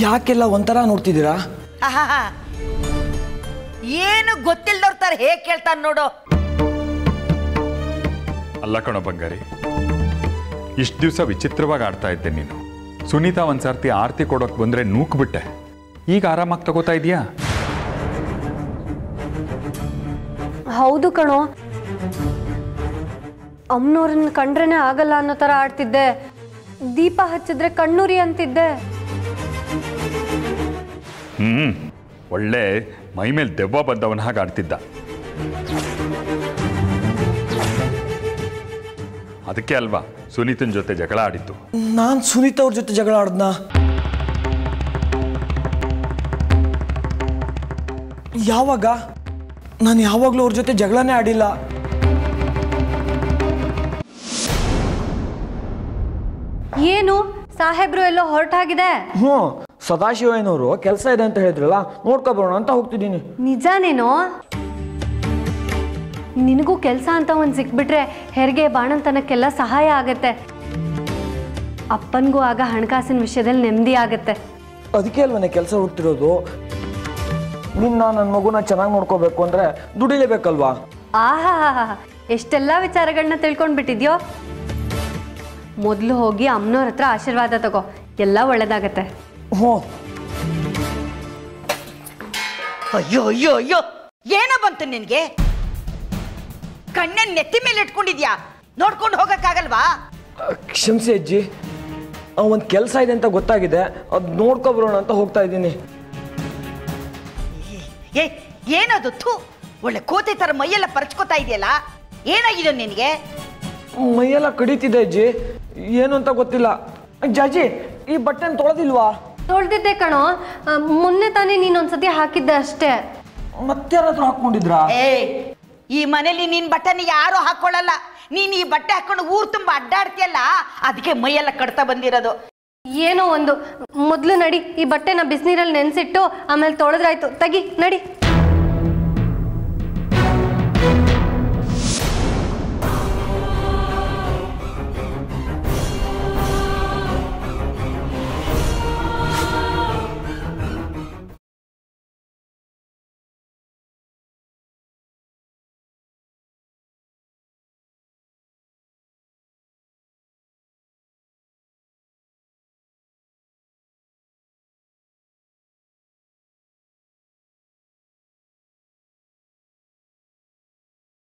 ಯಾಕೆಲ್ಲ ಒಂಥರ ನೋಡ್ತಿದ್ದೀರಾ? ಏನು ಗೊತ್ತಿಲ್ಲದವ್ರ ತರ ಹೇಗೆ ಕೇಳ್ತಾನೆ ನೋಡು. ಅಲ್ಲ ಕಣೋ ಬಂಗಾರಿ, ಇಷ್ಟು ದಿವಸ ವಿಚಿತ್ರವಾಗಿ ಆಡ್ತಾ ಇದ್ದೆ ನೀನು. ಸುನೀತಾ ಒಂದ್ಸರ್ತಿ ಆರತಿ ಕೊಡೋಕೆ ಬಂದ್ರೆ ನೂಕ್ಬಿಟ್ಟೆ. ಈಗ ಆರಾಮಾಗಿ ತಗೋತಾ ಇದೀಯಾ? ಹೌದು ಕಣೋ, ಅಮ್ಮನವ್ರನ್ನ ಕಂಡ್ರೇನೆ ಆಗಲ್ಲ ಅನ್ನೋ ಥರ ಆಡ್ತಿದ್ದೆ. ದೀಪ ಹಚ್ಚಿದ್ರೆ ಕಣ್ಣುರಿ ಅಂತಿದ್ದೆ. ಒಳ್ಳೆ ಮೈ ಮೇಲೆ ದೆವ್ವ ಬಂದವನ ಹಾಗೆ ಆಡ್ತಿದ್ದ. ಅದಕ್ಕೆ ಅಲ್ವಾ ಸುನೀತನ ಜೊತೆ ಜಗಳ ಆಡಿದ್ದು. ನಾನು ಸುನೀತಾ ಅವ್ರ ಜೊತೆ ಜಗಳ ಆಡ್ದಾ? ಯಾವಾಗ? ನಾನು ಯಾವಾಗಲೂ ಅವ್ರ ಜೊತೆ ಜಗಳನೇ ಆಡಿಲ್ಲ. ಏನು ಸಾಹೇಬ್ರು ಎಲ್ಲೋ ಹೊರಟಾಗಿದೆ? ಸದಾಶಿವಯ್ಯನವರು ಕೆಲಸ ಇದೆ ಅಂತ ಹೇಳಿದ್ರಲ್ಲ, ನೋಡ್ಕೊಬರೋಣ ಅಂತ ಹೋಗ್ತಿದ್ದೀನಿ. ನಿಜಾನೇನೋ? ನಿನಗೂ ಕೆಲಸ ಅಂತ ಒಂದು ಸಿಕ್ಬಿಟ್ರೆ ಹೆರಿಗೆ ಬಾಣಂತನಕ್ಕೆಲ್ಲ ಸಹಾಯ ಆಗತ್ತೆ. ಅಪ್ಪನಿಗೂ ಆಗ ಹಣಕಾಸಿನ ವಿಷಯದಲ್ಲಿ ನೆಮ್ಮದಿ ಆಗತ್ತೆ. ಅದಕ್ಕೆ ಅಲ್ವನೇ ಕೆಲಸ ಹುಡ್ತಿರೋದು. ನನ್ನ ಮಗುನ ಚೆನ್ನಾಗಿ ನೋಡ್ಕೋಬೇಕು ಅಂದ್ರೆ ದುಡಿಲೇಬೇಕಲ್ವಾ? ಆಹಾ, ಎಷ್ಟೆಲ್ಲ ವಿಚಾರಗಳನ್ನ ತಿಳ್ಕೊಂಡ್ಬಿಟ್ಟಿದ್ಯೋ. ಮೊದಲು ಹೋಗಿ ಅಮ್ಮನವ್ರ ಹತ್ರ ಆಶೀರ್ವಾದ ತಗೋ, ಎಲ್ಲ ಒಳ್ಳೇದಾಗತ್ತೆ. ಅಯ್ಯೋ ಅಯ್ಯೋ ಅಯ್ಯೋ, ಏನೋ ಬಂತು ನಿನ್ಗೆ? ಕಣ್ಣನ್ ನೆತ್ತಿ ಮೇಲೆ ಇಟ್ಕೊಂಡಿದ್ಯಾ? ನೋಡ್ಕೊಂಡು ಹೋಗಕ್ಕಾಗಲ್ವಾ? ಕ್ಷಮಿಸಿ ಅಜ್ಜಿ, ಒಂದು ಕೆಲಸ ಇದೆ ಅಂತ ಗೊತ್ತಾಗಿದೆ, ಅದು ನೋಡ್ಕೊಬರೋಣ ಅಂತ ಹೋಗ್ತಾ ಇದ್ದೀನಿ. ಏನದು? ಥೂ, ಒಳ್ಳೆ ಕೋತಿ ತರ ಮೈಯೆಲ್ಲ ಪರಚ್ಕೋತಾ ಇದೆಯಲ್ಲ, ಏನಾಗಿದೆ ನಿನಗೆ? ಮೈಯೆಲ್ಲ ಕಡಿತಿದೆ ಅಜ್ಜಿ, ಏನು ಅಂತ ಗೊತ್ತಿಲ್ಲ. ಅಜ್ಜಿ, ಈ ಬಟ್ಟೆನ ತೊಳೆದಿಲ್ವಾ? ತೊಳೆದಿದ್ದೆ ಕಣೋ, ಮೊನ್ನೆ ತಾನೇ ನೀನೊಂದ್ಸತಿ ಹಾಕಿದ್ದೆ ಅಷ್ಟೇ. ಮತ್ತೆ ಯಾರಾದ್ರೂ ಹಾಕೊಂಡಿದ್ರಾ? ಈ ಮನೇಲಿ ನಿನ್ ಬಟ್ಟೆನ ಯಾರು ಹಾಕೊಳ್ಳಲ್ಲ. ನೀನ್ ಈ ಬಟ್ಟೆ ಹಾಕೊಂಡು ಊರ್ ತುಂಬಾ ಅಡ್ಡಾಡ್ತಿಯಲ್ಲ, ಅದಕ್ಕೆ ಮೈಯೆಲ್ಲ ಕಡ್ತಾ ಬಂದಿರೋದು. ಏನೋ ಒಂದು, ಮೊದಲು ನಡಿ, ಈ ಬಟ್ಟೆನ ಬಿಸಿನೀರಲ್ಲಿ ನೆನೆಸಿಟ್ಟು ಆಮೇಲೆ ತೊಳೆದ್ರಾಯ್ತು. ತೆಗಿ ನಡಿ.